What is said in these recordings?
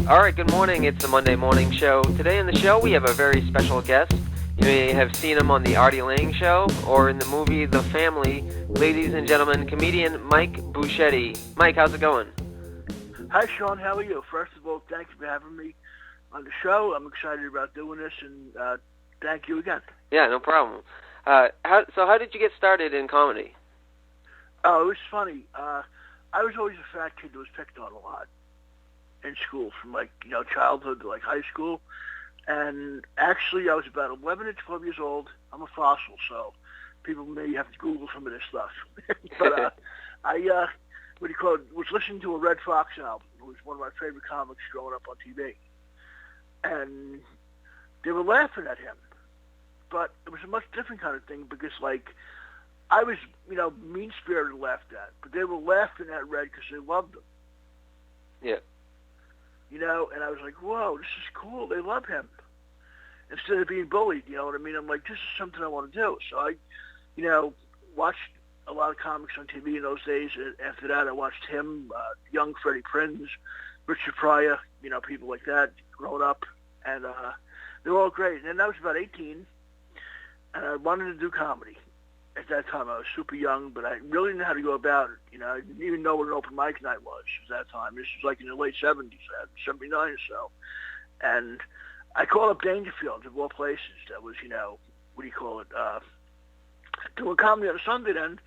All right, good morning. It's the Monday Morning Show. Today on the show, we have a very special guest. You may have seen him on the Artie Lang Show or in the movie The Family. Ladies and gentlemen, comedian Mike Bocchetti. Mike, how's it going? Hi, Sean. How are you? First of all, thank you for having me on the show. I'm excited about doing this, and thank you again. Yeah, no problem. How did you get started in comedy? Oh, it was funny. I was always a fat kid that was picked on a lot in school, from childhood to high school. And actually, I was about 11 or 12 years old. I'm a fossil, so people may have to Google some of this stuff. But I was listening to a Red Fox album. It was one of my favorite comics growing up on TV. And they were laughing at him. But it was a much different kind of thing because, I was, mean-spirited laughed at. But they were laughing at Red because they loved him. Yeah. And I was like, whoa, this is cool. They love him. Instead of being bullied, you know what I mean? I'm like, this is something I want to do. So I, watched a lot of comics on TV in those days. And after that, I watched him, young Freddie Prinze, Richard Pryor, people like that growing up. And they were all great. And then I was about 18, and I wanted to do comedy. At that time, I was super young, but I really didn't know how to go about it. I didn't even know what an open mic night was at that time. This was in the late 70s, 79 or so. And I called up Dangerfield, of all places, that was, doing comedy on a Sunday then.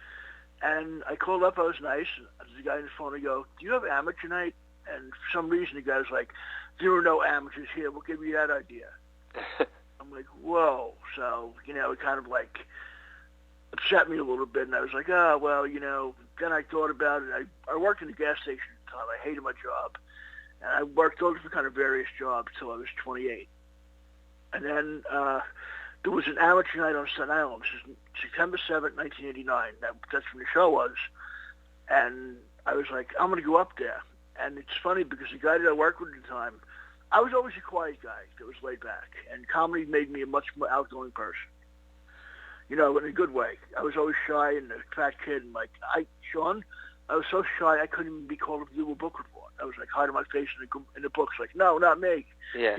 And I called up, I was nice, and the guy on the phone, I go, do you have amateur night? And for some reason, the guy was like, there are no amateurs here, we'll give you that idea. I'm like, whoa. So, it kind of upset me a little bit, and I was like, then I thought about it. I worked in a gas station at the time. I hated my job. And I worked all different kind of various jobs till I was 28. And then there was an amateur night on Staten Island. This is September 7th, 1989. That's when the show was. And I was like, I'm going to go up there. And it's funny because the guy that I worked with at the time, I was always a quiet guy that was laid back. And comedy made me a much more outgoing person. In a good way. I was always shy and a fat kid. And Sean, I was so shy I couldn't even be called to do a book report. I was hiding my face in the books, no, not me. Yeah.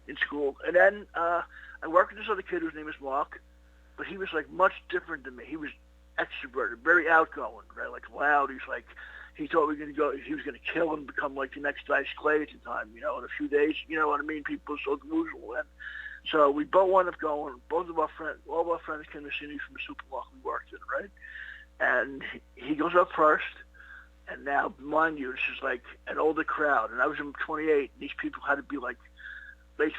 In school. And then I worked with this other kid whose name is Mark, but he was much different than me. He was extroverted, very outgoing, right? Loud. He thought he was going to kill and become the next Dice Clay at the time, in a few days. You know what I mean? People are so delusional then. So we both wound up going. All of our friends came to see me from the supermarket we worked in, right? And he goes up first, and now, mind you, this is an older crowd, and I was in 28, and these people had to be late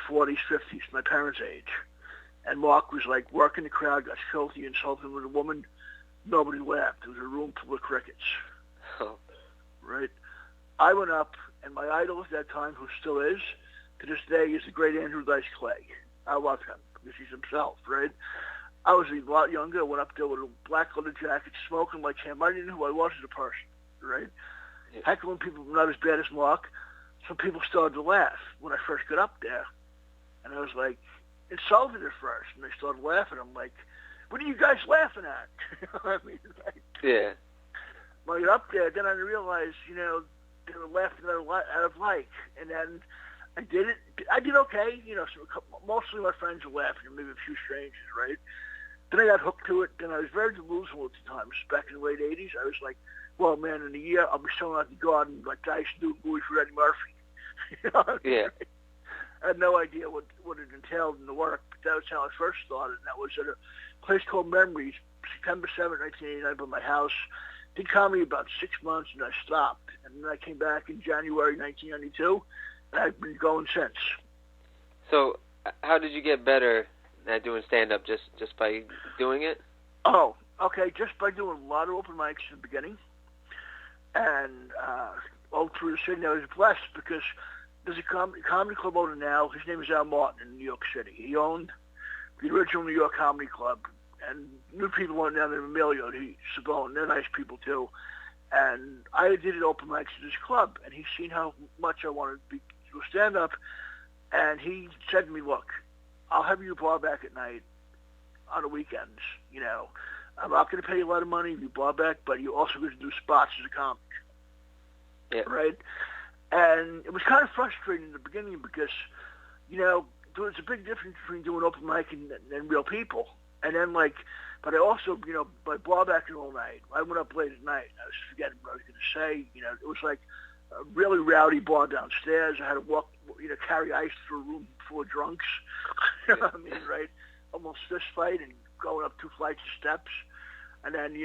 40s, 50s, my parents' age. And Mark was working the crowd, got filthy, insulting with a woman. Nobody laughed. It was a room full of crickets. Oh. Right? I went up, and my idol at that time, who still is, to this day, is the great Andrew Dice Clay. I love him because he's himself, right? I was a lot younger. I went up there with a black leather jacket, smoking like him. I didn't know who I was as a person, right? Yeah. Heckling people not as bad as Mark. Some people started to laugh when I first got up there. And I was insulted at first. And they started laughing. I'm like, what are you guys laughing at? You know what I mean? Yeah. When I got up there, then I realized, they were laughing out of And then I did it. I did okay. Mostly my friends were laughing, and maybe a few strangers, right? Then I got hooked to it. Then I was very delusional at the time. Back in the late 80s, I was like, well, man, in a year, I'll be selling out the garden like I used to do movies for Eddie Murphy. You know what I mean? Yeah. I had no idea what it entailed in the work, but that was how I first started. And that was at a place called Memories, September 7th, 1989, by my house. Did comedy about 6 months, and I stopped. And then I came back in January 1992. I've been going since. So, how did you get better at doing stand-up? Just by doing it? Oh, okay. Just by doing a lot of open mics in the beginning, and all through the city. I was blessed because there's a comedy club owner now. His name is Al Martin in New York City. He owned the original New York Comedy Club, and new people went down there, Emilio, Savone. They're nice people too. And I did it open mics at his club, and he's seen how much I wanted to do stand-up, and he said to me, look, I'll have you bar back at night on the weekends, I'm not going to pay you a lot of money if you bar back, but you're also going to do spots as a comic. Yeah. Right? And it was kind of frustrating in the beginning because, there was a big difference between doing open mic and real people. And then, but I also, by bar backing all night. I went up late at night. I was forgetting what I was going to say. It was like a really rowdy bar downstairs. I had to walk, carry ice through a room full of drunks. You know what I mean, right? Almost fist fight and going up 2 flights of steps. And then,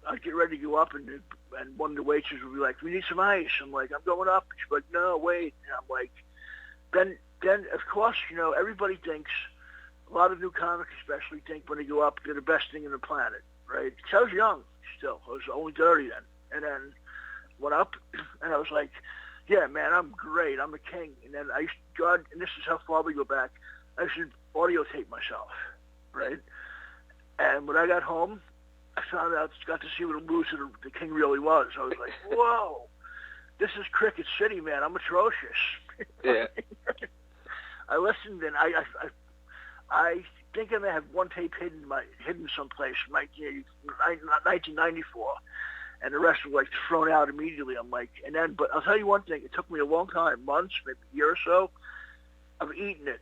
I'd get ready to go up, and one of the waitresses would be like, "We need some ice." I'm like, "I'm going up." She's like, "No, wait." And I'm like, then of course, everybody thinks, a lot of new comics especially think when they go up, they're the best thing on the planet, right? Because I was young still. I was only 30 then. And then went up, and I was like, "Yeah, man, I'm great. I'm the king." And then and this is how far we go back, I should audio tape myself, right? And when I got home, I got to see what a loser the king really was. I was like, "Whoa, this is Cricket City, man. I'm atrocious." Yeah. I listened, and I think I may have one tape hidden someplace in 1994, and the rest were thrown out immediately. I'm like, but I'll tell you one thing: it took me a long time, months, maybe a year or so, of eating it.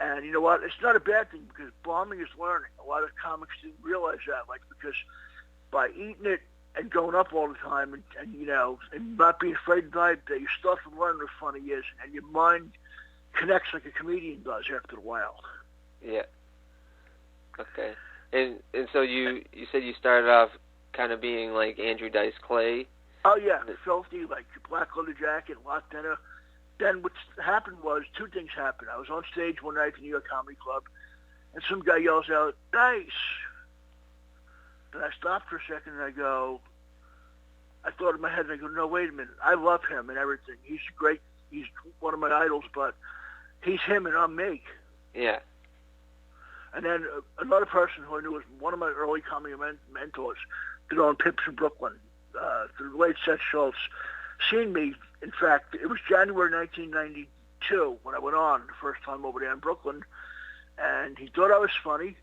And you know what? It's not a bad thing because bombing is learning. A lot of comics didn't realize that, because by eating it and going up all the time and not being afraid to die, you start to learn what funny is, and your mind connects like a comedian does after a while. Yeah. Okay. And so you said you started off kind of being like Andrew Dice Clay. Oh yeah, filthy, like black leather jacket, a lot thinner. Then what happened was 2 things happened. I was on stage one night at the New York Comedy Club, and some guy yells out, "Dice!" Then I stopped for a second, and I thought in my head, and I go, "No, wait a minute. I love him and everything. He's great. He's one of my idols, but he's him and I'm me." Yeah. And then another person who I knew was one of my early comedy mentors, did on Pips in Brooklyn, the late Seth Schultz, seen me. In fact, it was January 1992 when I went on the first time over there in Brooklyn, and he thought I was funny,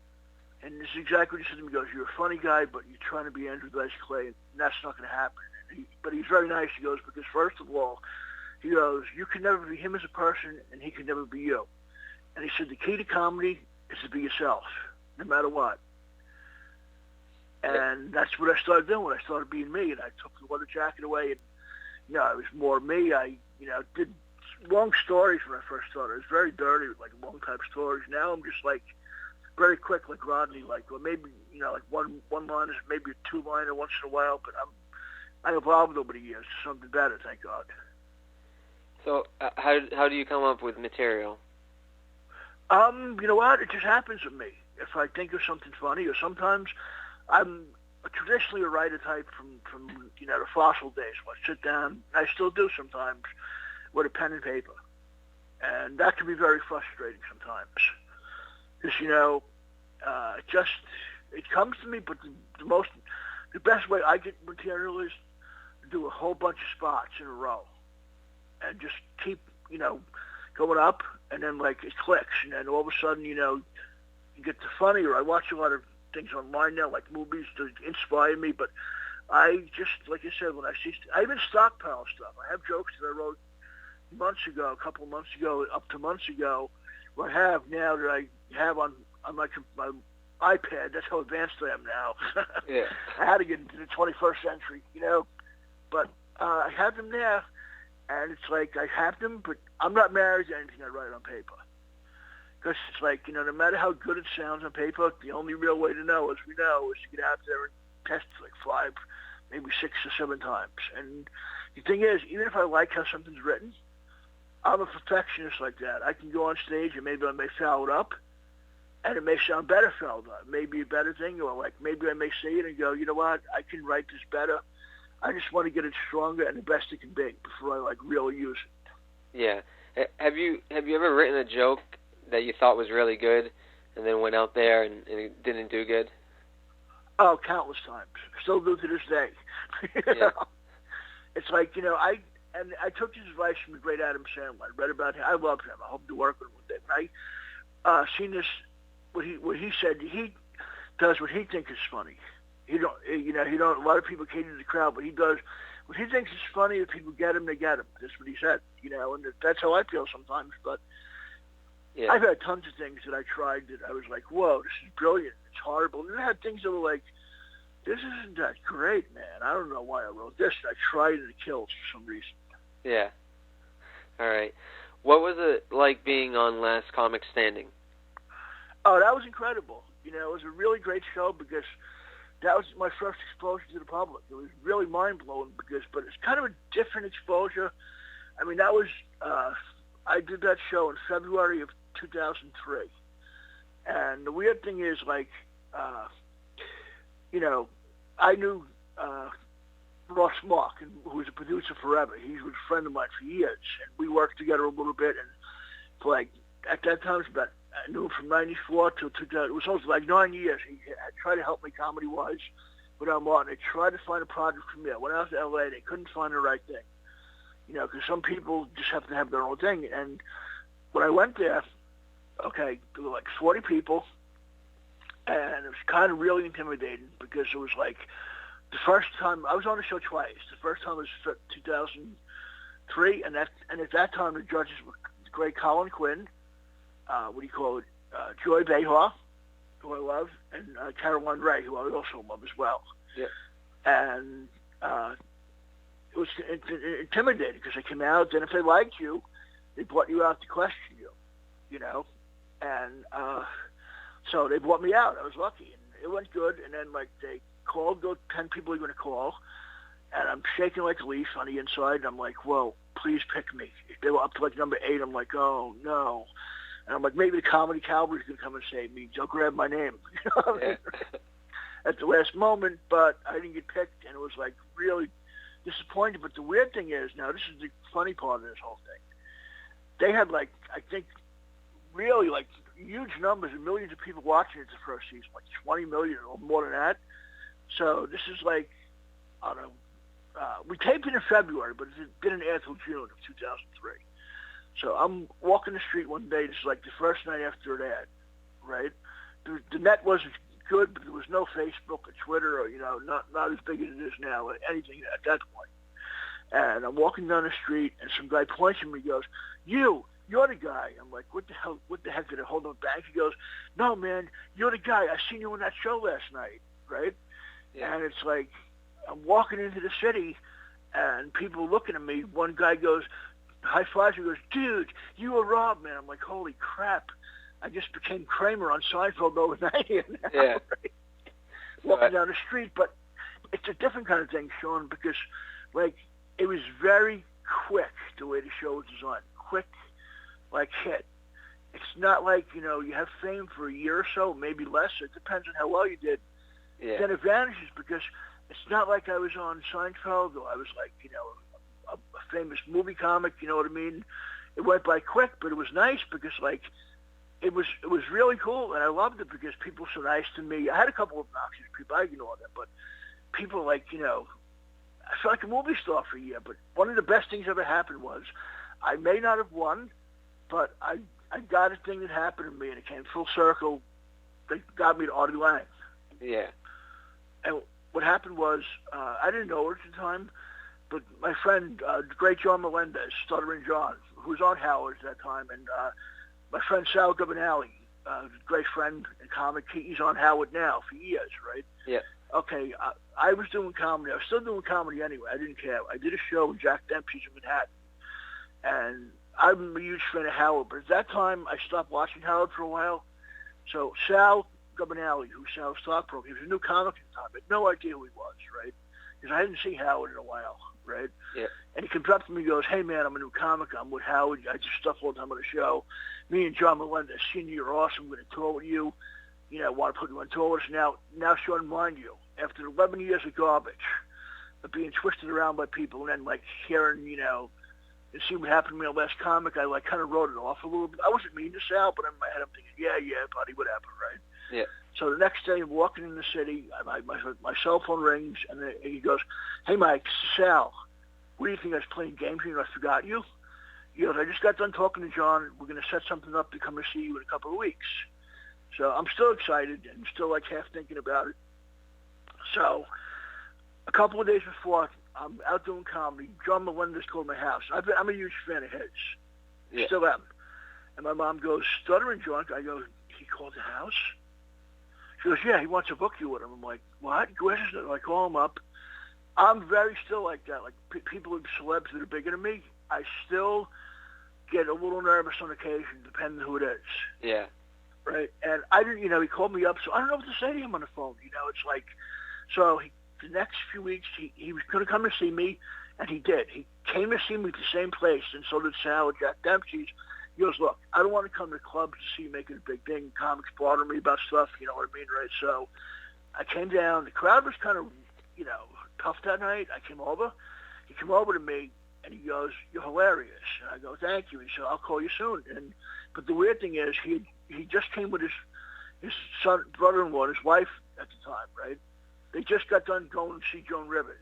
and this is exactly what he said to me. He goes, "You're a funny guy, but you're trying to be Andrew Dice Clay, and that's not going to happen." But he's very nice. He goes, because first of all, he goes, "You can never be him as a person, and he can never be you." And he said, "The key to comedy is to be yourself, no matter what." And that's what I started doing. I started being me, and I took the leather jacket away, and I was more me. I did long stories when I first started. It was very dirty, like long type stories. Now I'm just very quick, like Rodney, or maybe one line is maybe a 2-liner once in a while. But I evolved over the years to something better, thank God. So how do you come up with material? You know what? It just happens with me. If I think of something funny, or sometimes I'm traditionally a writer type from the fossil days. Where I sit down, I still do sometimes, with a pen and paper, and that can be very frustrating sometimes. Because it comes to me. But the best way I get material is to do a whole bunch of spots in a row, and just keep going up, and then it clicks, and then all of a sudden you get the funny. Or I watch a lot of things online now, like movies, to inspire me. But I just, like I said, when I even stockpile stuff. I have jokes that I wrote a couple of months ago, up to months ago. What I have now that I have on my iPad. That's how advanced I am now. Yeah. I had to get into the 21st century, But I have them there, and it's like I have them, but I'm not married to anything I write on paper. Because it's no matter how good it sounds on paper, the only real way to know, as we know, is to get out there and test it 5, maybe 6 or 7 times. And the thing is, even if I like how something's written, I'm a perfectionist like that. I can go on stage and maybe I may foul it up, and it may sound better fouled up. Maybe a better thing, or maybe I may say it and go, "You know what? I can write this better. I just want to get it stronger and the best it can be before I really use it." Yeah. Have you ever written a joke that you thought was really good, and then went out there and it didn't do good? Oh, countless times. Still do to this day. Yeah. It's I took his advice from the great Adam Sandler. I read about him. I love him. I hope to work with him one day. When I seen this, what he said, he does what he thinks is funny. A lot of people cater to the crowd, but he does When he thinks it's funny, if people get him, they get him. That's what he said, and that's how I feel sometimes. But Yeah. I've had tons of things that I tried that I was like, whoa, this is brilliant. It's horrible. And then I had things that were like, this isn't that great, man. I don't know why I wrote this. I tried and it killed for some reason. Yeah. All right. What was it like being on Last Comic Standing? Oh, that was incredible. It was a really great show because that was my first exposure to the public. It was really mind-blowing but it's kind of a different exposure. I mean, that was, I did that show in February of 2003. And the weird thing is, like, I knew Ross Mark, who was a producer forever. He was a friend of mine for years, and we worked together a little bit. And for at that time, I knew him from '94 till 2000. It was almost like 9 years. He had tried to help me comedy-wise without Martin. They tried to find a project for me. I went out to L.A. They couldn't find the right thing, because some people just have to have their own thing. And when I went there, okay, there were like 40 people, and it was kind of really intimidating because it was like the first time I was on the show twice. The first time was 2003, and at that time the judges were the great Colin Quinn, Joy Behar, who I love, and Caroline Ray, who I also love as well. Yeah. And it was intimidating because they came out, and if they liked you, they brought you out to question you, and so they brought me out. I was lucky, and it went good. And then they called, 10 people are going to call, and I'm shaking like a leaf on the inside. And I'm like, whoa, please pick me. They were up to number 8. I'm like, oh no. And I'm like, maybe the Comedy Cowboys can come and save me. They'll grab my name. At the last moment, but I didn't get picked, and it was really disappointing. But the weird thing is, now this is the funny part of this whole thing. They had I think really huge numbers and millions of people watching it the first season, 20 million or more than that. So this is I don't know. We taped it in February, but it didn't air till June of 2003. So I'm walking the street one day. This is the first night after it aired, right? The net wasn't good, but there was no Facebook or Twitter or not as big as it is now, or anything at that point. And I'm walking down the street, and some guy points at me and goes, You're the guy. I'm like, what the heck did I hold up back? He goes, no, man, you're the guy. I seen you on that show last night, right? Yeah. And it's I'm walking into the city, and people looking at me. One guy goes, high fives me, goes, dude, you were Rob, man. I'm like, holy crap. I just became Kramer on Seinfeld overnight here now. Yeah. Right? Walking down the street, but it's a different kind of thing, Sean, because, it was very quick the way the show was designed. Quick. Hit. It's not you have fame for a year or so, maybe less. It depends on how well you did. Yeah. Then it vanishes because it's not like I was on Seinfeld or I was a famous movie comic, you know what I mean? It went by quick, but it was nice because it was really cool, and I loved it because people were so nice to me. I had a couple of obnoxious people, I ignore them, but people I felt like a movie star for a year. But one of the best things ever happened was I may not have won, but I got a thing that happened to me, and it came full circle. They got me to Artie Lang. Yeah. And what happened was, I didn't know it at the time, but my friend, the great John Melendez, Stuttering John, who was on Howard at that time, and my friend Sal Gabinelli, a great friend and comic, he's on Howard now for years, right? Yeah. Okay, I was doing comedy. I was still doing comedy anyway. I didn't care. I did a show with Jack Dempsey's in Manhattan, and I'm a huge fan of Howard, but at that time, I stopped watching Howard for a while. So Sal Gabinelli, who's Sal's stockbroker, he was a new comic at the time. I had no idea who he was, right? Because I hadn't seen Howard in a while, right? Yeah. And he comes up to me and goes, hey, man, I'm a new comic. I'm with Howard. I just stuff all the time on the show. Me and John Melendez, seen you're awesome. I'm going to tour with you. Want to put you on tour with us. Now, Sean, mind you, after 11 years of garbage, of being twisted around by people, and then, hearing, and see what happened to me on Last Comic, I kind of wrote it off a little bit. I wasn't mean to Sal, but in my head I'm thinking, yeah, buddy, what happened, right? Yeah. So the next day I'm walking in the city, my cell phone rings, and he goes, hey, Mike, Sal, what do you think? I was playing games here and I forgot you? He goes, I just got done talking to John. We're going to set something up to come and see you in a couple of weeks. So I'm still excited and still half thinking about it. So a couple of days before I'm out doing comedy. John Melendez called my house. I'm a huge fan of his. Yeah. Still am. And my mom goes, stuttering drunk. I go, he called the house? She goes, yeah, he wants to book you with him. I'm like, what? I call him up. I'm very still like that. Like people, celebs that are bigger than me, I still get a little nervous on occasion, depending on who it is. Yeah. Right? And I didn't, he called me up, so I don't know what to say to him on the phone. It's like, so the next few weeks, he was going to come to see me, and he did. He came to see me at the same place, and so did Sal and Jack Dempsey's. He goes, look, I don't want to come to clubs to see you making a big thing. Comics bother me about stuff, you know what I mean, right? So I came down. The crowd was kind of, tough that night. I came over. He came over to me, and he goes, you're hilarious. And I go, thank you. He said, I'll call you soon. But the weird thing is, he just came with his son, brother-in-law, and his wife at the time, right? They just got done going to see Joan Rivers.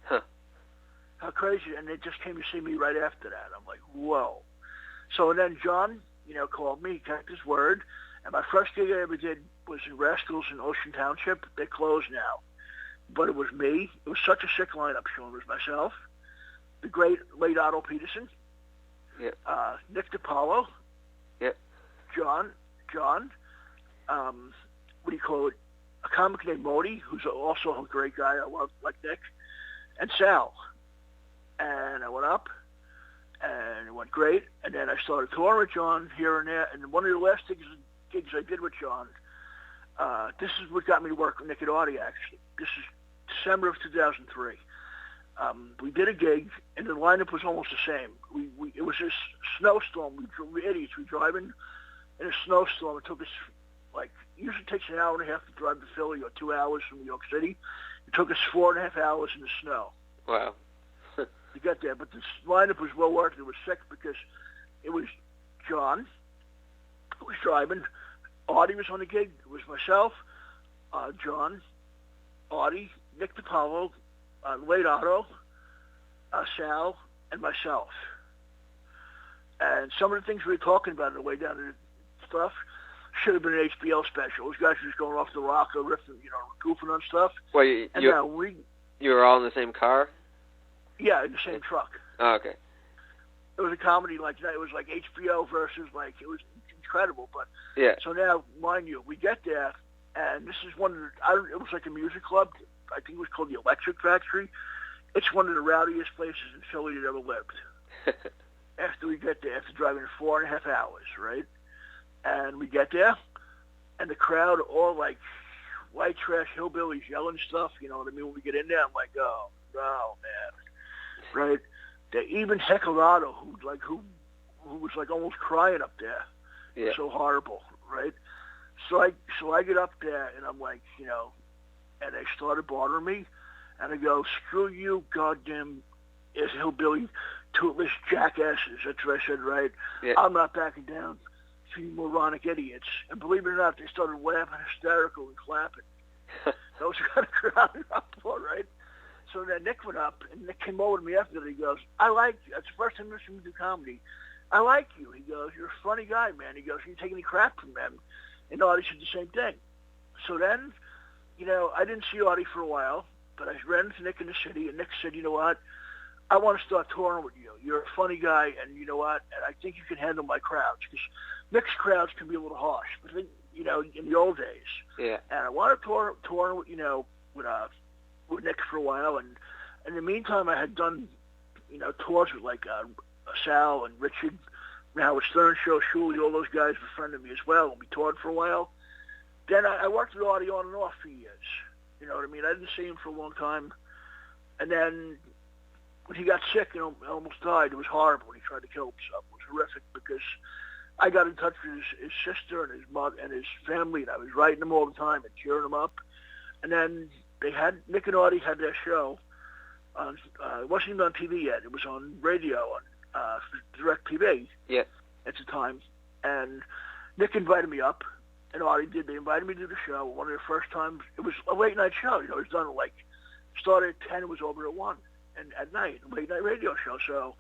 Huh. How crazy. And they just came to see me right after that. I'm like, whoa. So then John, called me. He kept his word. And my first gig I ever did was in Rascals in Ocean Township. They're closed now. But it was me. It was such a sick lineup, Sean. It was myself, the great late Otto Peterson, Nick DiPaolo, John, what do you call it? A comic named Modi, who's also a great guy. I love, like Nick, and Sal. And I went up, and it went great. And then I started touring with John here and there. And one of the last gigs I did with John, this is what got me to work with Nick and Artie, actually. This is December of 2003. We did a gig, and the lineup was almost the same. It was this snowstorm. We idiots. We were driving in a snowstorm. It took us, usually takes an hour and a half to drive to Philly or 2 hours from New York City. It took us 4.5 hours in the snow. Wow. To get there. But the lineup was well worth it. It was sick because it was John who was driving. Artie was on the gig. It was myself, John, Artie, Nick DiPaolo, late Otto, Sal, and myself. And some of the things we were talking about on the way down to the stuff should have been an HBO special. Those guys were just going off the rock or riffing, goofing on stuff. Well, you were all in the same car? Yeah, in the same truck. Oh, okay. It was a comedy like that. It was like HBO versus it was incredible. But yeah. So now, mind you, we get there, and this is one of it was like a music club. I think it was called the Electric Factory. It's one of the rowdiest places in Philly that ever lived. After we get there, after driving 4.5 hours, right? And we get there, and the crowd all like white trash hillbillies yelling stuff, you know what I mean? When we get in there, I'm like, oh, no, man. Right? They even heckled Otto, who was like almost crying up there. Yeah. It was so horrible, right? So I get up there, and I'm like, and they started bothering me, and I go, screw you, goddamn hillbilly, tootless jackasses. That's what I said, right? Yeah. I'm not backing down. You moronic idiots. And believe it or not, they started laughing, hysterical, and clapping. That was the kind of crowd up for, right? So then Nick went up, and Nick came over to me after that. He goes, I like you. That's the first time I've seen you do comedy. I like you. He goes, you're a funny guy, man. He goes, you take any crap from them. And Artie said the same thing. So then, I didn't see Artie for a while, but I ran into Nick in the city, and Nick said, you know what? I want to start touring with you. You're a funny guy, and you know what? And I think you can handle my crowds. Because Nick's crowds can be a little harsh, but then, in the old days. Yeah. And I want to tour with Nick for a while, and in the meantime, I had done, tours with Sal and Richard, Howard Stern show, Shuley, all those guys befriended me as well, and we toured for a while. Then I worked with Artie on and off for years. You know what I mean? I didn't see him for a long time, and then when he got sick and almost died, it was horrible. He tried to kill himself. It was horrific because I got in touch with his sister and his mother and his family, and I was writing them all the time and cheering them up. And then Nick and Artie had their show. It wasn't even on TV yet. It was on radio on DirecTV at the time. And Nick invited me up, and Artie did. They invited me to the show. One of the first times. It was a late night show. It was done started at 10, it was over at 1. And at night, late night radio show. So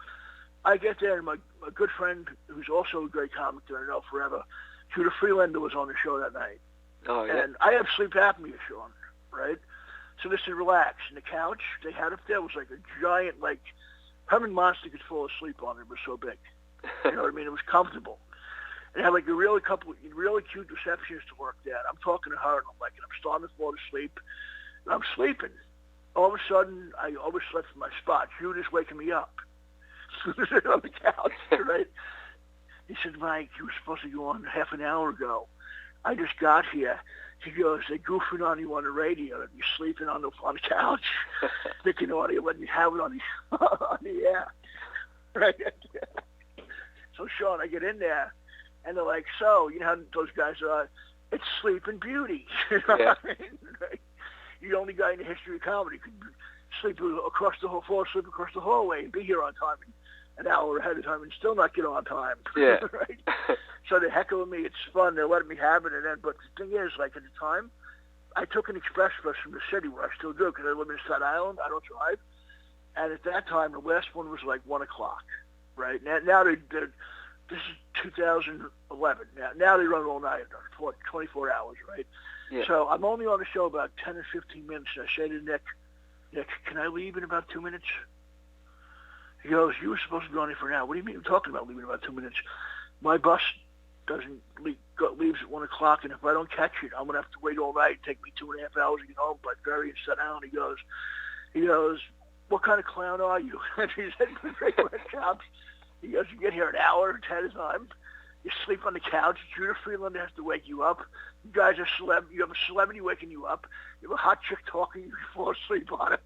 I get there, and my good friend, who's also a great comic that I know forever, Judah Freelander, was on the show that night. Oh, yeah. And I have sleep apnea, Sean, right? So they said, relax. And the couch they had up there was like a giant, like, Herman Monster could fall asleep on it. It was so big. You know what I mean? It was comfortable. And it had like a really cute receptionist to work there. I'm talking to her, and I'm like, and I'm starting to fall asleep. And I'm sleeping. All of a sudden, I overslept from my spot. Judith's waking me up. On the couch, right? He said, Mike, you were supposed to go on half an hour ago. I just got here. He goes, they're goofing on you on the radio. You're sleeping on the couch. Thinking audio, letting you have it on the air. Right? So, Sean, I get in there, and they're like, so, you know how those guys are, it's Sleeping Beauty. You know what I mean? Right? You're the only guy in the history of comedy who could fall asleep across the hallway and be here on time an hour ahead of time and still not get on time. Yeah. Right? So they're heckling me. It's fun. They're letting me have it. But the thing is, like, at the time, I took an express bus from the city, where I still do, because I live in Staten Island. I don't drive. And at that time, the last one was like 1 o'clock, right? Now this is 2011. Now they run all night, 24 hours, right? Yeah. So I'm only on the show about 10 or 15 minutes. And I say to Nick, can I leave in about 2 minutes? He goes, you were supposed to be on it for an hour. What do you mean you're talking about leaving in about 2 minutes? My bus leaves at 1 o'clock, and if I don't catch it, I'm going to have to wait all night. Take me 2.5 hours to get home, but very set down. He goes, what kind of clown are you? And he said, he goes, you get here an hour ahead of time. You sleep on the couch. Judith Freeland has to wake you up. You guys are you have a celebrity waking you up. You have a hot chick talking. You fall asleep on it.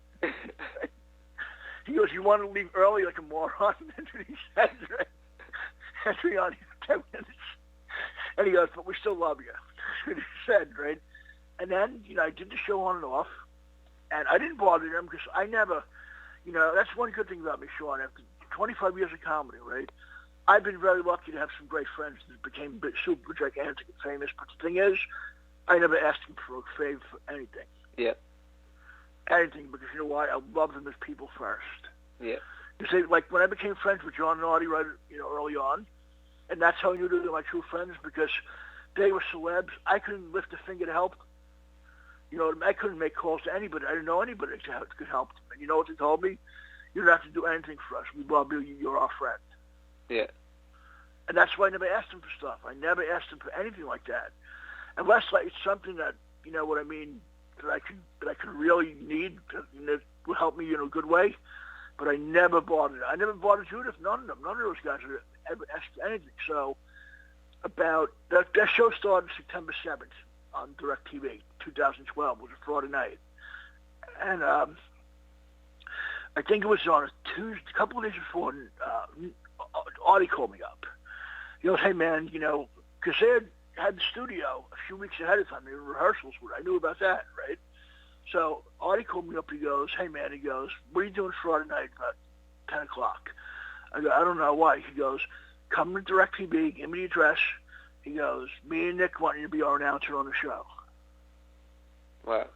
He goes, you want to leave early like a moron? And he said, entry on 10 minutes. And he goes, but we still love you. That's what he said, right? And then, I did the show on and off. And I didn't bother them because I never, that's one good thing about me, Sean. After 25 years of comedy, right? I've been very lucky to have some great friends that became super gigantic and famous. But the thing is, I never asked them for a favor for anything. Yeah. Anything, because you know why? I love them as people first. Yeah. You say, like, when I became friends with John and Artie, right, early on, and that's how I knew they were my true friends, because they were celebs. I couldn't lift a finger to help them. I couldn't make calls to anybody. I didn't know anybody that could help them. And you know what they told me? You don't have to do anything for us. We love you. You're our friend. Yeah. And that's why I never asked them for stuff. I never asked them for anything like that. Unless, like, it's something that, you know what I mean, that I could really need, that would help me in a good way. But I never bothered. I never bothered Judith. None of them. None of those guys ever asked anything. So that show started September 7th on DirecTV, 2012. It was a Friday night. And I think it was on a Tuesday, a couple of days before, Artie called me up. He goes, hey, man, because they had the studio a few weeks ahead of time. They were rehearsals. I knew about that, right? So Artie called me up. He goes, hey, man, what are you doing Friday night about 10 o'clock? I go, I don't know why. He goes, come to DirecTV, give me the address. He goes, me and Nick want you to be our announcer on the show. Wow.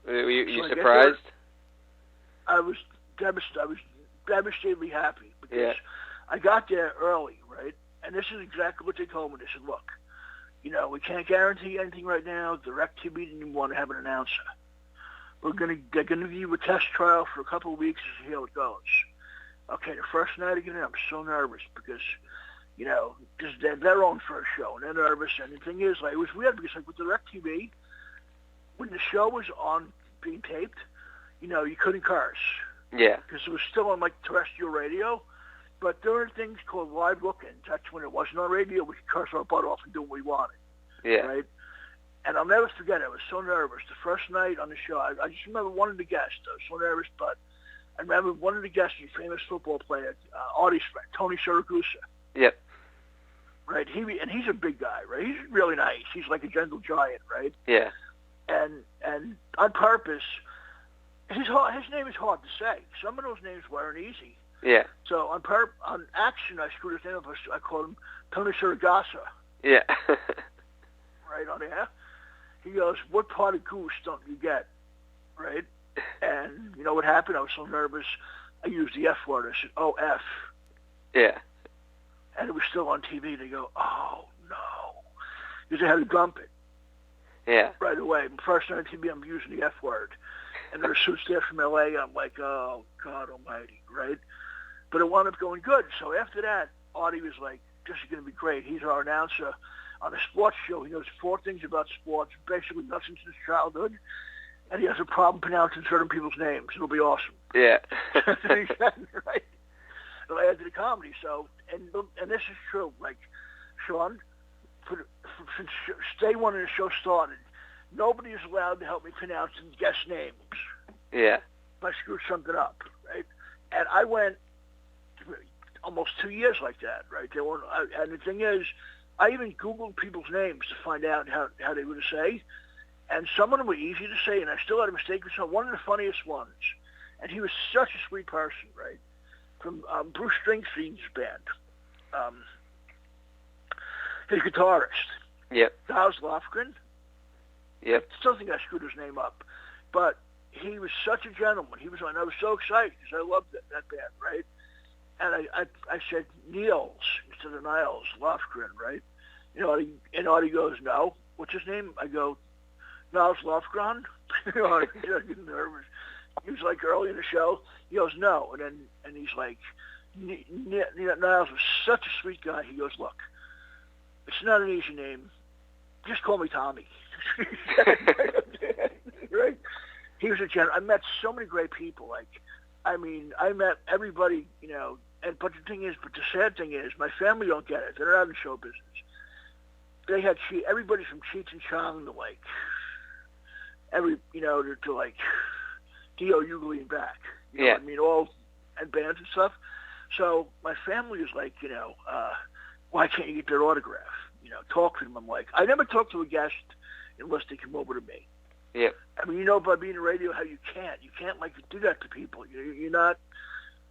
Were you So surprised? I was devastatedly happy because I got there early, right? And this is exactly what they told me. They said, look, we can't guarantee anything right now. DirecTV didn't even want to have an announcer. They're going to give you a test trial for a couple of weeks to see how it goes. Okay, the first night again, I'm so nervous because, because they're their own first show, and they're nervous. And the thing is, like, it was weird because, like, with DirecTV, when the show was on being taped, you couldn't curse. Yeah. Because it was still on, like, terrestrial radio. But there were things called live look-ins. That's when it wasn't on radio. We could curse our butt off and do what we wanted. Yeah. Right? And I'll never forget it. I was so nervous. The first night on the show, I just remember one of the guests. I was so nervous, but I remember one of the guests, a famous football player, Artie's friend, Tony Siragusa. Yep. Right? He's a big guy, right? He's really nice. He's like a gentle giant, right? Yeah. And on purpose, his name is hard to say. Some of those names weren't easy. Yeah. So on action, I screwed his name up. I called him Tony Siragasa. Yeah. Right on air. He goes, what part of goose don't you get? Right? And you know what happened? I was so nervous. I used the F word. I said, oh, F. Yeah. And it was still on TV. They go, oh, no. Because they had to dump it. Yeah. Right away. First night on TV, I'm using the F word. And there were suits there from L.A. I'm like, oh, God almighty, right? But it wound up going good. So after that, Artie was like, this is going to be great. He's our announcer on a sports show. He knows 4 things about sports, basically nothing since childhood. And he has a problem pronouncing certain people's names. It'll be awesome. Yeah. Right? So I added the comedy. So, and this is true. Like, Sean, since day one of the show started, nobody is allowed to help me pronounce and guess names. Yeah. If I screwed something up, right? And I went almost 2 years like that, right? And the thing is, I even Googled people's names to find out how they were to say. And some of them were easy to say, and I still had a mistake with some. One of the funniest ones, and he was such a sweet person, right? From Bruce Springsteen's band, his guitarist. Yep. Giles Lofgren. Yep. I still think I screwed his name up, but he was such a gentleman. He was, and I was so excited because I loved that band, right? And I said Niels instead of Niles Lofgren, right? And Artie goes, no. What's his name? I go, Niles Lofgren. I get nervous. He was like early in the show. He goes, no. And he's like, Niles was such a sweet guy. He goes, look, it's not an easy name. Just call me Tommy. Right? He was a gentleman. I met so many great people. I met everybody, but the sad thing is, my family don't get it. They're not in show business. They had everybody from Cheech and Chong to to like Dio Ugly and back. You know what I mean? All and bands and stuff. So my family was like, why can't you get their autograph? Talk to them. I'm like, I never talk to a guest unless they come over to me. Yeah. I mean, by being in radio, how you can't like do that to people. You're not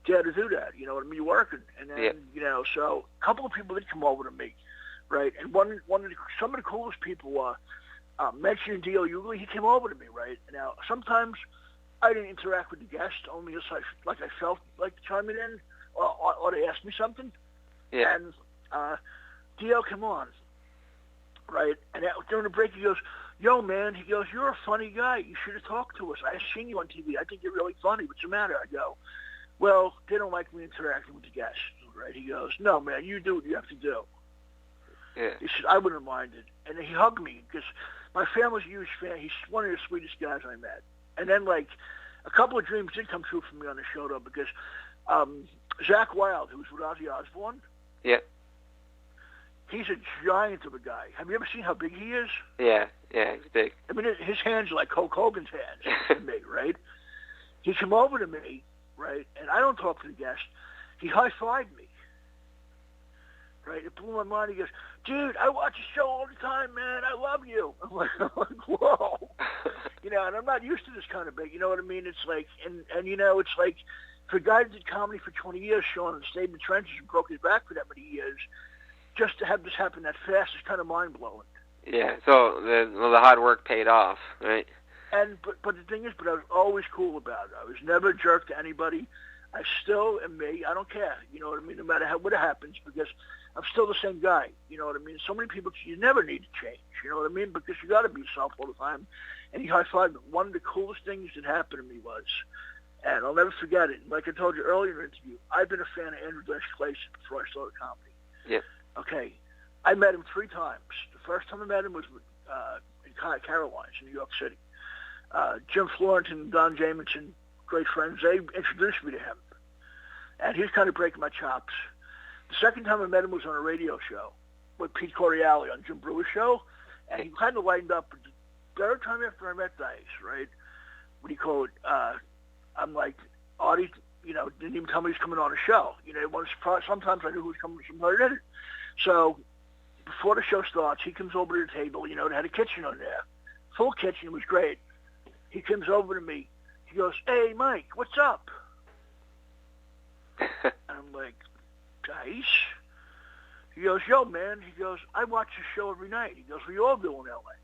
there to do that. You know what I mean? You're working, and then so a couple of people did come over to me, right? And some of the coolest people mentioning Dio Ugly. He came over to me, right? Now sometimes I didn't interact with the guest, only as I felt like chiming in, or they asked me something. Yeah. And Dio came on, right? And during the break, he goes, yo, man, he goes, you're a funny guy. You should have talked to us. I've seen you on TV. I think you're really funny. What's the matter? I go, well, they don't like me interacting with the guests, right? He goes, no, man, you do what you have to do. Yeah. He said, I wouldn't have minded. And then he hugged me because my family's a huge fan. He's one of the sweetest guys I met. And then, a couple of dreams did come true for me on the show, though, because Zach Wilde, who was with Ozzy Osbourne, he's a giant of a guy. Have you ever seen how big he is? Yeah, he's big. I mean, his hands are like Hulk Hogan's hands to me, right? He came over to me, right, and I don't talk to the guest. He high-fived me, right? It blew my mind. He goes, dude, I watch the show all the time, man. I love you. I'm like whoa. And I'm not used to this kind of big. You know what I mean? It's like, and it's like, for a guy that did comedy for 20 years, Sean, and stayed in the trenches and broke his back for that many years, just to have this happen that fast is kind of mind-blowing. Yeah, so the hard work paid off, right? But the thing is, I was always cool about it. I was never a jerk to anybody. I still am me. I don't care. You know what I mean? No matter what happens, because I'm still the same guy. You know what I mean? So many people, you never need to change. You know what I mean? Because you got to be yourself all the time. And he high-fived me. One of the coolest things that happened to me was, and I'll never forget it, like I told you earlier in the interview, I've been a fan of Andrew Dice Clay before I started comedy. Yeah. Okay. I met him 3 times. The first time I met him was in Carolines in New York City. Jim Florentine and Don Jamison, great friends, they introduced me to him. And he was kind of breaking my chops. The second time I met him was on a radio show with Pete Coriale on Jim Brewer's show. And he kind of lightened up. But the third time after I met Dice, right, what do you call it? I'm like, Artie, didn't even tell me he was coming on a show. Sometimes I knew who was coming, sometimes I didn't. So before the show starts, he comes over to the table. They had a kitchen on there. Full kitchen. It was great. He comes over to me. He goes, hey, Mike, what's up? And I'm like, Dice? He goes, yo, man. He goes, I watch the show every night. He goes, we all do in L.A.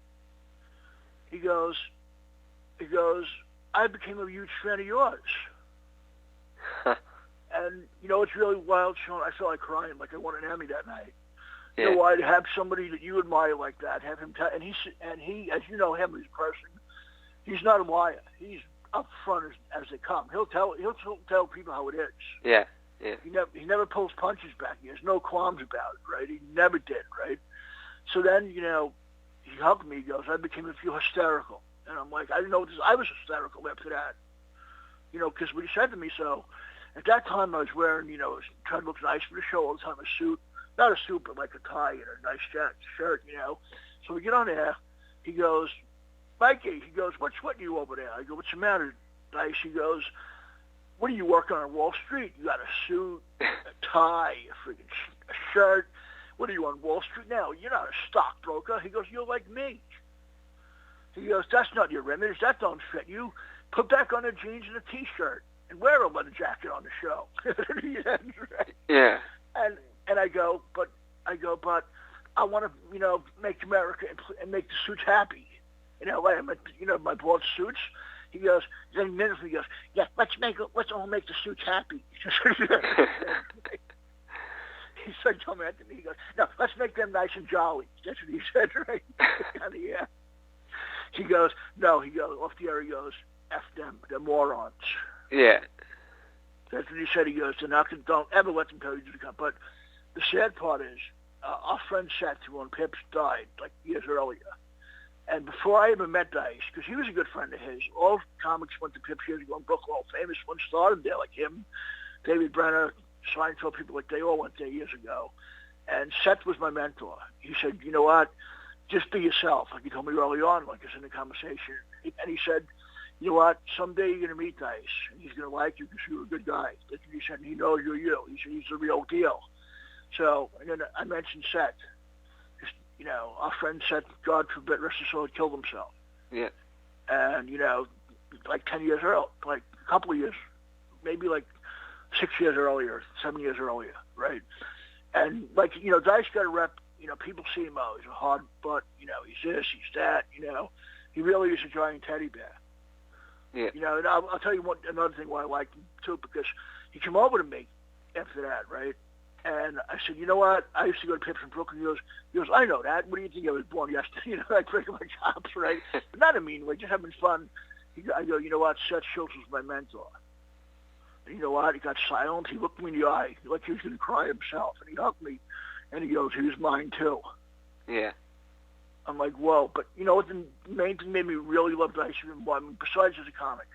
He goes, I became a huge fan of yours. And, it's really wild, Sean. I felt like crying, like I won an Emmy that night. Yeah. Why to have somebody that you admire like that, have him and he, as you know him as a person, he's not a liar. He's up front as they come. He'll tell people how it is. Yeah, yeah. He never pulls punches back. He has no qualms about it, right? He never did, right? So then, he hugged me. He goes, I became a few hysterical. And I'm like, I didn't know what this. I was hysterical after that. Because what he said to me, so at that time I was wearing, trying to look nice for the show all the time, a suit. Not a suit, but like a tie and a nice shirt, So we get on there. He goes, Mikey, he goes, what's sweating you over there? I go, what's the matter, Dice? He goes, what are you working on Wall Street? You got a suit, a tie, a freaking shirt. What are you on Wall Street now? You're not a stockbroker. He goes, you're like me. He goes, that's not your image. That don't fit you. Put back on the jeans and a T-shirt and wear a leather jacket on the show. Right? Yeah. And I go, but I want to, make America and make the suits happy. My bought suits. He goes, then minutes he goes, yeah, let's all make the suits happy. He said, "Tell me," he goes, "No, let's make them nice and jolly." That's what he said, right? Yeah. He goes, "No," he goes off the air. He goes, "F them, they're morons." Yeah. That's what he said. He goes, "Don't ever let them tell you to come." But the sad part is, our friend Seth, who on Pips, died like years earlier. And before I ever met Dice, because he was a good friend of his, all comics went to Pips years ago in Brooklyn. All famous ones started there, like him, David Brenner, Seinfeld, people like they all went there years ago. And Seth was my mentor. He said, "You know what? Just be yourself." Like he told me early on, like it's in the conversation. And he said, "You know what? Someday you're going to meet Dice, and he's going to like you because you're a good guy." That's what he said. And he knows you're you. He said he's the real deal. So, and then I mentioned Seth. Our friend Seth, God forbid, rest his soul, killed himself. Yeah. And, like 10 years earlier, like a couple of years, maybe like 6 years earlier, 7 years earlier, right? And, like, Dice got a rep. People see him, he's a hard butt, he's this, he's that, He really is a giant teddy bear. Yeah. And I'll tell you another thing why I liked him, too, because he came over to me after that, right? And I said, "You know what? I used to go to Pips in Brooklyn." He goes, "I know that. What do you think I was born yesterday?" Like breaking my chops, right? But not a mean way, just having fun. I go, "You know what? Seth Schultz was my mentor." And you know what? He got silent. He looked me in the eye like he was going to cry himself. And he hugged me. And he goes, "He was mine, too." Yeah. I'm like, whoa. But you know what? The main thing made me really love Dice even more, besides as a comic.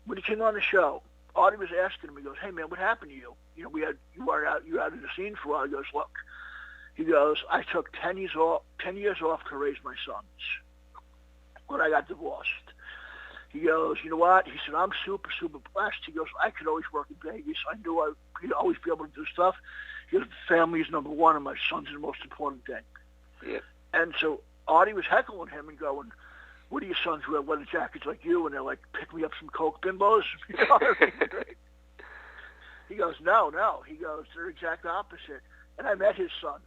When he came on the show, Artie was asking him, he goes, "Hey, man, what happened to you? You were out of the scene for a while." He goes, "Look," he goes, "I took 10 years off to raise my sons when I got divorced." He goes, "You know what?" He said, "I'm super, super blessed." He goes, "I could always work in Vegas. I knew I'd always be able to do stuff." He goes, "Family is number one, and my son's the most important thing." Yeah. And so Artie was heckling him and going, "What do your sons wear leather jackets like you?" And they're like, "Pick me up some Coke bimbos." You know what I mean? Right? He goes, no. He goes, "They're exact opposite." And I met his sons.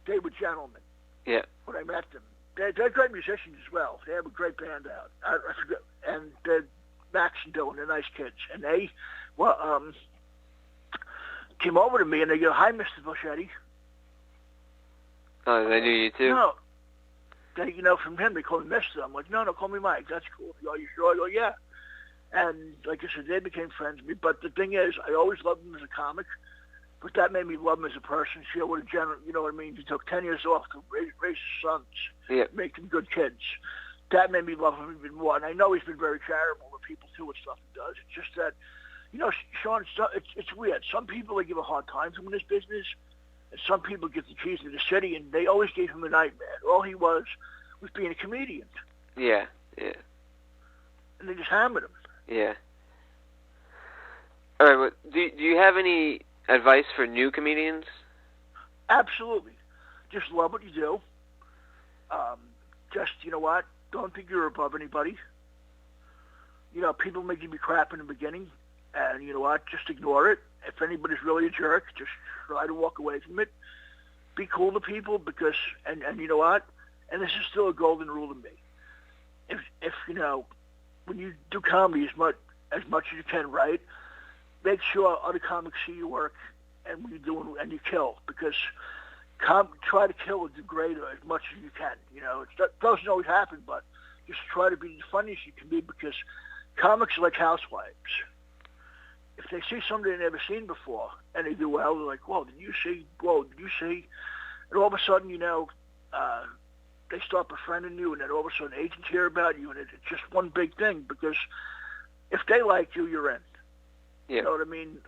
They were gentlemen. Yeah. When I met them. They're great musicians as well. They have a great band out. I forget. And they're Max and Dylan. They're nice kids. And they came over to me and they go, "Hi, Mr. Bocchetti." Oh, they knew you too? No. They, from him, they call me Mister. I'm like, no, call me Mike. That's cool. He goes, "Are you sure?" I go, "Yeah." And like I said, they became friends with me. But the thing is, I always loved him as a comic, but that made me love him as a person. What a general, you know what I mean? He took 10 years off to raise his sons, make them good kids. That made me love him even more. And I know he's been very charitable to people too with stuff he does. It's just that, Sean, it's weird. Some people, they give a hard time to him in this business, and some people get the keys to the city, and they always gave him a nightmare. All he was being a comedian. Yeah. And they just hammered him. Yeah. All right. Well, do you have any advice for new comedians? Absolutely. Just love what you do. Just, you know what? Don't think you're above anybody. People make you be crap in the beginning, and you know what? Just ignore it. If anybody's really a jerk, just try to walk away from it. Be cool to people because, and you know what? And this is still a golden rule to me. If when you do comedy as much as you can, right? Make sure other comics see your work, and when you do and you kill, because try to kill or degrade as much as you can. It doesn't always happen, but just try to be as funny as you can be, because comics are like housewives. If they see somebody they've never seen before and they do well, they're like, whoa, did you see? Whoa, did you see? And all of a sudden, they start befriending you, and then all of a sudden agents hear about you, and it's just one big thing, because if they like you, you're in. Yeah. You know what I mean?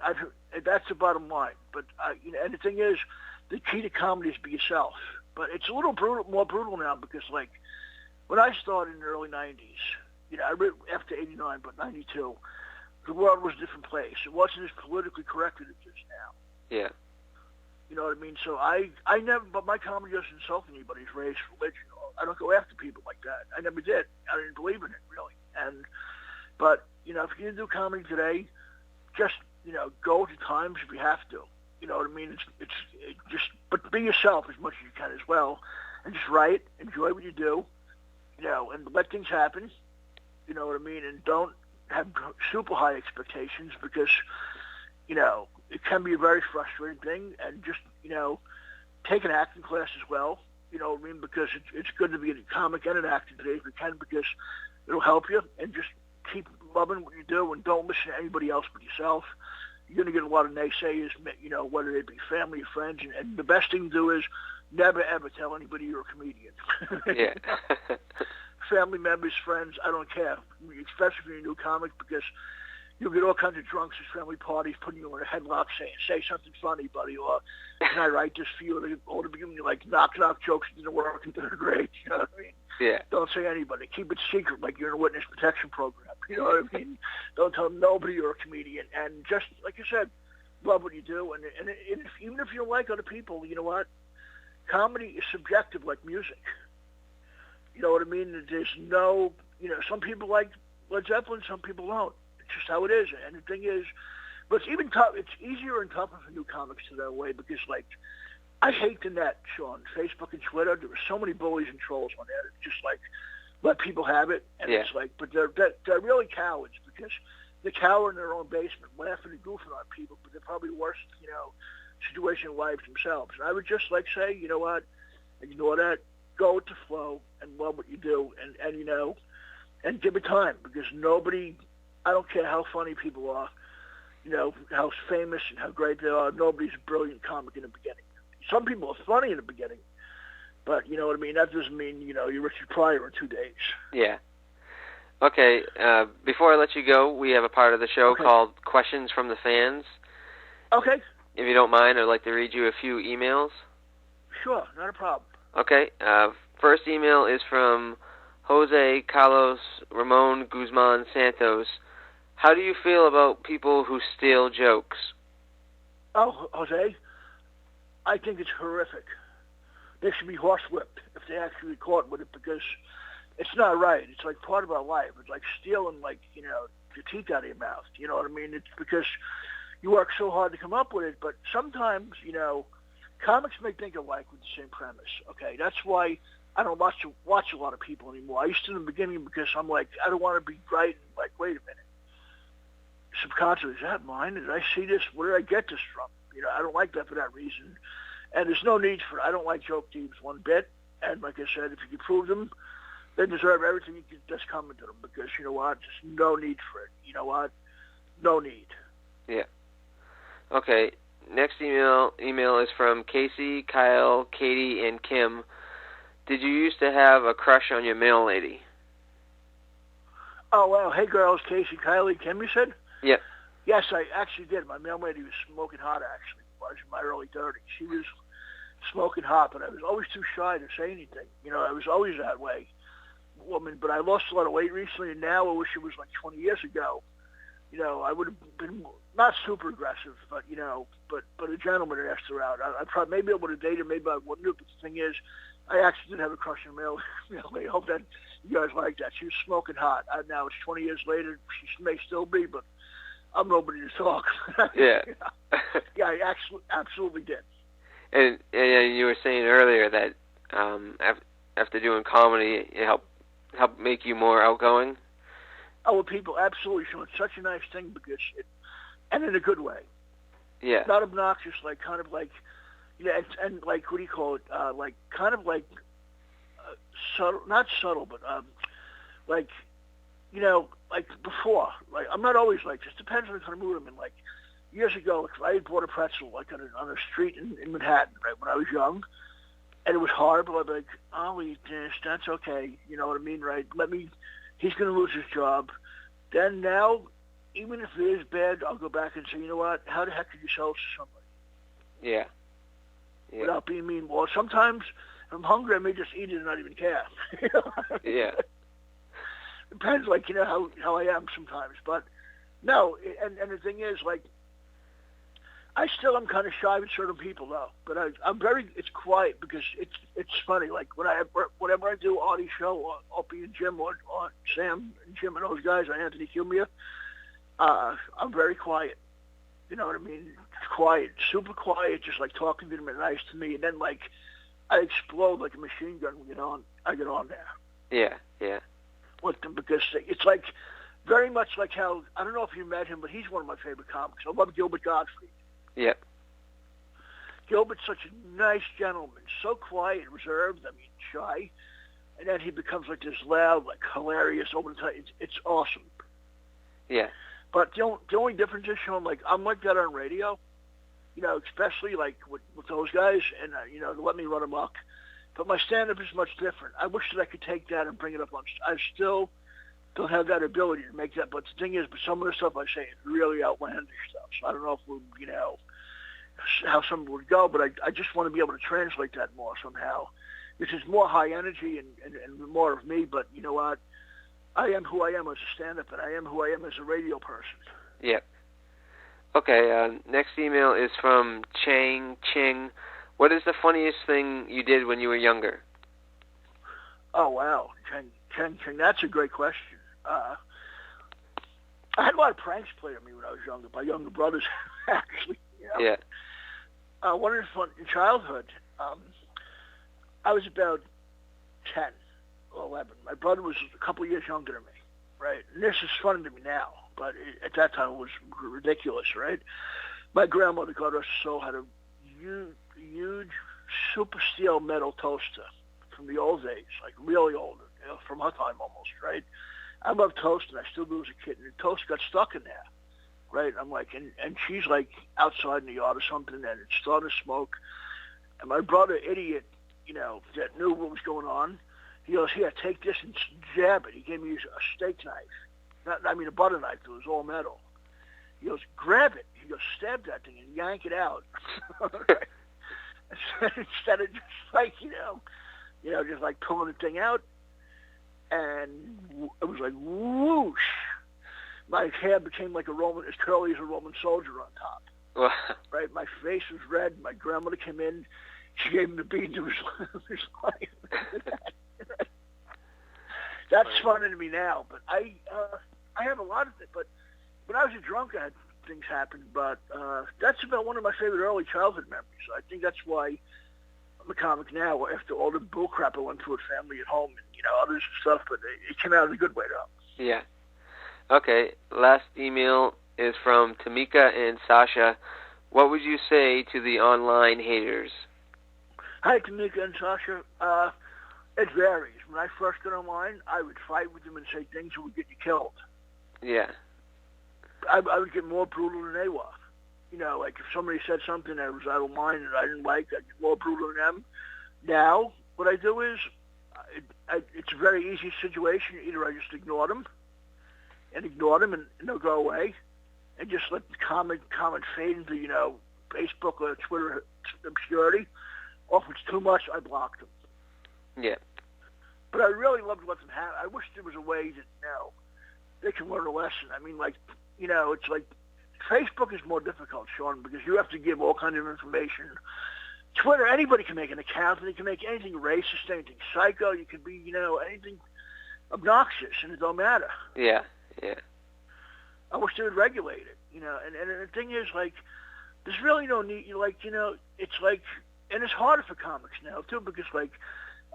That's the bottom line. But and the thing is, the key to comedy is be yourself. But it's a little more brutal now, because like when I started in the early '90s, I read after '89, but '92, the world was a different place. It wasn't as politically correct as it is now. Yeah. You know what I mean? So I never, but my comedy doesn't insult anybody's race, religion. I don't go after people like that. I never did. I didn't believe in it, really. But if you do comedy today, just, go to times if you have to. You know what I mean? But be yourself as much as you can as well. And just write, enjoy what you do, and let things happen. You know what I mean? And don't have super high expectations, because, it can be a very frustrating thing. And just, take an acting class as well. You know what I mean? Because it's good to be a comic and an actor today if you can, because it'll help you. And just keep loving what you do, and don't listen to anybody else but yourself. You're going to get a lot of naysayers, whether they be family or friends. And the best thing to do is never, ever tell anybody you're a comedian. Yeah. Family members, friends, I don't care, especially if you're a new comic, because you'll get all kinds of drunks at family parties putting you in a headlock saying, say something funny, buddy, or can I write this for you? Or to begin like knock jokes that didn't work in third grade. You know what I mean? Yeah. Don't say anybody. Keep it secret like you're in a witness protection program. You know what I mean? Don't tell nobody you're a comedian. And just, like I said, love what you do. And even if you don't like other people, you know what? Comedy is subjective like music. You know what I mean? There's no, some people like Led Zeppelin, some people don't. It's just how it is. And the thing is, but it's even tough. It's easier and tougher for new comics to that way, because, like, I hate the net, Sean, Facebook and Twitter. There are so many bullies and trolls on there. It's just like, let people have it. And It's like, but they're really cowards, because they cower in their own basement, laughing and goofing on people, but they're probably worst, situation in life themselves. And I would just like say, you know what, ignore that, go with the flow, and love what you do, and and give it time, because nobody, I don't care how funny people are, how famous and how great they are, nobody's a brilliant comic in the beginning. Some people are funny in the beginning, but you know what I mean? That doesn't mean, you're Richard Pryor in 2 days. Yeah. Okay, before I let you go, we have a part of the show called Questions from the Fans. Okay. If you don't mind, I'd like to read you a few emails. Sure, not a problem. Okay, first email is from Jose Carlos Ramon Guzman Santos. How do you feel about people who steal jokes? Oh, Jose, I think it's horrific. They should be horsewhipped if they actually caught with it, because it's not right. It's like part of our life. It's like stealing, like, your teeth out of your mouth. You know what I mean? It's because you work so hard to come up with it, but sometimes, comics may think alike with the same premise. Okay, that's why I don't watch a lot of people anymore. I used to in the beginning, because I'm like, I don't want to be right and like, wait a minute. Subconsciously, is that mine? Did I see this? Where did I get this from? I don't like that for that reason. And there's no need for it. I don't like joke thieves one bit. And like I said, if you can prove them, they deserve everything that's coming to them, because you know what? There's no need for it. You know what? No need. Yeah. Okay. Next email is from Casey, Kyle, Katie, and Kim. Did you used to have a crush on your mail lady? Oh, well, hey girls, Casey, Kylie, Kim, you said? Yeah. Yes, I actually did. My mail lady was smoking hot, actually. I was in my early 30s. She was smoking hot, but I was always too shy to say anything. I was always that way. Woman, but I lost a lot of weight recently, and now I wish it was like 20 years ago. I would have been not super aggressive, but but a gentleman had asked her out. I probably maybe I would have dated, maybe I wouldn't have. But the thing is, I actually did have a crush on male. I hope that you guys like that. She was smoking hot. Now it's 20 years later. She may still be, but I'm nobody to talk. Yeah. Yeah, I absolutely did. And you were saying earlier that after doing comedy, it helped make you more outgoing. Oh, well, people, absolutely. So it's such a nice thing, because and in a good way. Yeah. Not obnoxious, like kind of like, and like, what do you call it? Like kind of like subtle, not subtle, but like like before, like I'm not always like this. Depends on the kind of mood I'm in. Like years ago, like, I had bought a pretzel like on a street in Manhattan, right, when I was young, and it was horrible. I'd be like, I'll eat this. That's okay. You know what I mean, right? He's going to lose his job. Then now, even if it is bad, I'll go back and say, you know what? How the heck could you sell this to somebody? Yeah. Without being mean. Well, sometimes if I'm hungry, I may just eat it and not even care. Yeah. Depends, like, how I am sometimes. But no, and the thing is, like, I still am kind of shy with certain people, though. But it's quiet because it's funny. Like, whenever I do Artie's show, or Opie and Jim, or Sam and Jim and those guys, or Anthony Cumia, I'm very quiet. You know what I mean? Quiet, super quiet, just like talking to them and nice to me. And then, like, I explode like a machine gun when I get on there. Yeah. With them, because it's like very much like how, I don't know if you met him, but he's one of my favorite comics. I love Gilbert Gottfried. Yep. Gilbert's such a nice gentleman, so quiet, reserved, shy, and then he becomes like this loud, like hilarious over the top. It's awesome. Yeah. But the only difference is, Sean, like, I'm like that on radio, especially like with those guys, and to let me run amok. But my stand-up is much different. I wish that I could take that and bring it up on. I still don't have that ability to make that. But the thing is, some of the stuff I say is really outlandish stuff. So I don't know if how some would go. But I just want to be able to translate that more somehow. This is more high energy and more of me. But you know what? I am who I am as a stand-up, and I am who I am as a radio person. Yep. Okay. Next email is from Chang Ching. What is the funniest thing you did when you were younger? Oh, wow. Chang, that's a great question. I had a lot of pranks played on me when I was younger, by younger brothers, actually. Yeah. One of the fun in childhood, I was about 10 or 11. My brother was a couple of years younger than me, right? And this is funny to me now, but at that time it was ridiculous, right? My grandmother, God rest her soul, had a huge super steel metal toaster from the old days, like really old, from her time almost, right? I love toast, and I still do as a kid, and the toast got stuck in there, right? I'm like, and she's like outside in the yard or something, and it started to smoke, and my brother, idiot, that knew what was going on, he goes, here, take this and jab it. He gave me a steak knife, a butter knife that was all metal. He goes, grab it. He goes, stab that thing and yank it out. Instead of just like, just like pulling the thing out, and it was like whoosh. My hair became like as curly as a Roman soldier on top. Right? My face was red. My grandmother came in. She gave him the bead to his life. That's funny to me now, but I have a lot of it. But when I was a drunk, I had things happen. But that's about one of my favorite early childhood memories. So I think that's why I'm a comic now. After all the bull crap I went through with family at home and others and stuff, but it came out in a good way though. Yeah. Okay. Last email is from Tamika and Sasha. What would you say to the online haters? Hi, Tamika and Sasha. It varies. When I first got online, I would fight with them and say things that would get you killed. Yeah. I would get more brutal than they were. Like if somebody said something that was out of line and I didn't like, I'd get more brutal than them. Now, what I do is, it's a very easy situation. Either I just ignore them and they'll go away, and just let the comment fade into, Facebook or Twitter obscurity. Or if it's too much, I block them. Yeah. But I really love to let them have. I wish there was a way that they can learn a lesson. It's like Facebook is more difficult, Sean, because you have to give all kinds of information. Twitter, anybody can make an account, and they can make anything racist, anything psycho. You can be, anything obnoxious, and it don't matter. Yeah. I wish they would regulate it, And the thing is, like, there's really no need. It's like, and it's harder for comics now too, because like,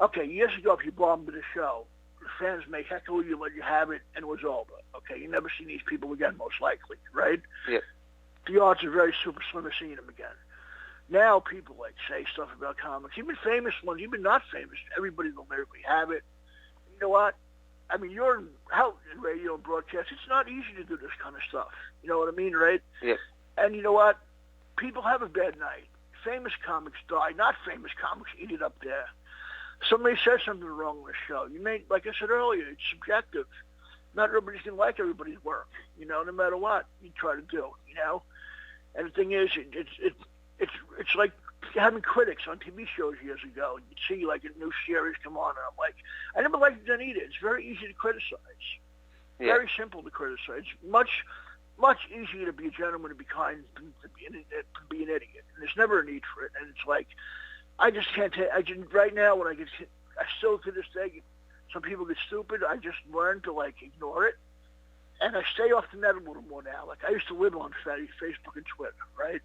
okay, years ago, if you bombed at a show, the fans may heckle you, let you have it, and it was over. Okay, you never see these people again, most likely, right? Yeah. The odds are very super slim of seeing them again. Now people like say stuff about comics, even famous ones, even not famous. Everybody will literally have it. You know what? I mean, you're in radio and broadcast. It's not easy to do this kind of stuff. You know what I mean, right? Yep. And you know what? People have a bad night. Famous comics die. Not famous comics eat it up there. Somebody says something wrong on the show. You may, like I said earlier, it's subjective. Not everybody's going to like everybody's work, you know, no matter what you try to do, you know. And the thing is, it's like having critics on TV shows years ago. You'd see, like, a new series come on, and I'm like, I never liked it either. It's very easy to criticize. Yeah. Very simple to criticize. Much easier to be a gentleman, to be kind, than to be an idiot. And there's never a need for it. And it's like, I just can't take, right now when I still to this day, some people get stupid. I just learned to, like, ignore it. And I stay off the net a little more now. Like, I used to live on Facebook and Twitter, right?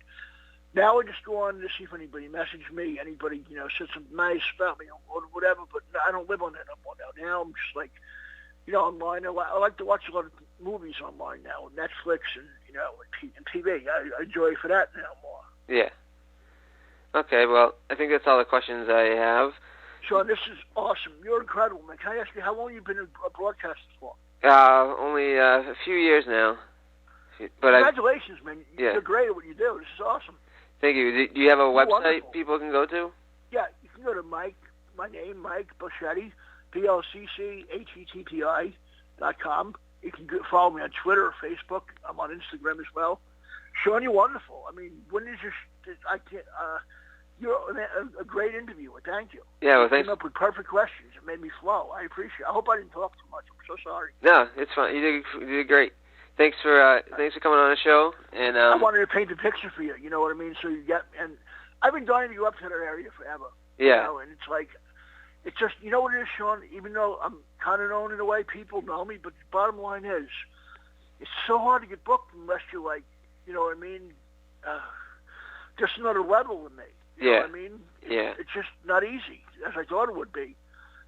Now I just go on to see if anybody messaged me, anybody, you know, said something nice about me or whatever, but I don't live on that no more now. Now I'm just like, you know, online. I like to watch a lot of movies online now, Netflix and, you know, and TV. I enjoy for that now more. Yeah. Okay, well, I think that's all the questions I have. Sean, this is awesome. You're incredible, man. Can I ask you, how long have you been a broadcaster for? Only a few years now. But congratulations, man. Yeah. You're great at what you do. This is awesome. Thank you. Do you have a website wonderful. People can go to? Yeah, you can go to my name, Mike Bocchetti, BLCCHETTI.com. You can follow me on Twitter or Facebook. I'm on Instagram as well. Sean, you're wonderful. I mean, you're a great interviewer. Thank you. Yeah, well, you thanks. came up with perfect questions. It made me flow. I appreciate it. I hope I didn't talk too much. I'm so sorry. No, it's fine. You did great. Thanks for coming on the show. And I wanted to paint the picture for you. You know what I mean? So you get, and I've been dying to go up to that area forever. Yeah. You know, and it's like, it's just, you know what it is, Sean? Even though I'm kind of known in a way, people know me, but the bottom line is, it's so hard to get booked unless you're like, you know what I mean? Just another level than me. You know what I mean? Yeah. It's just not easy, as I thought it would be.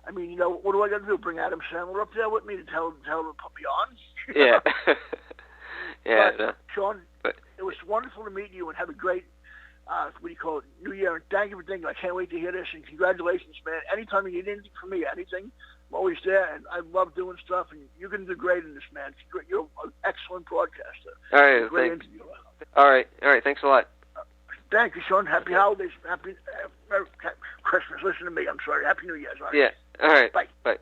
I mean, you know, what do I got to do? Bring Adam Sandler up there with me to tell him to put me on? Yeah. Yeah. But, Sean, it was wonderful to meet you and have a great, what do you call it, New Year. And thank you for thinking. I can't wait to hear this. And congratulations, man. Anytime you need anything from me, anything, I'm always there. And I love doing stuff. And you're going to do great in this, man. You're an excellent broadcaster. All right. Great interviewer. All right. Thanks a lot. Thank you, Sean. Happy holidays. Happy Merry Christmas. Listen to me. I'm sorry. Happy New Year's. All right. Yeah. All right. Bye. Bye.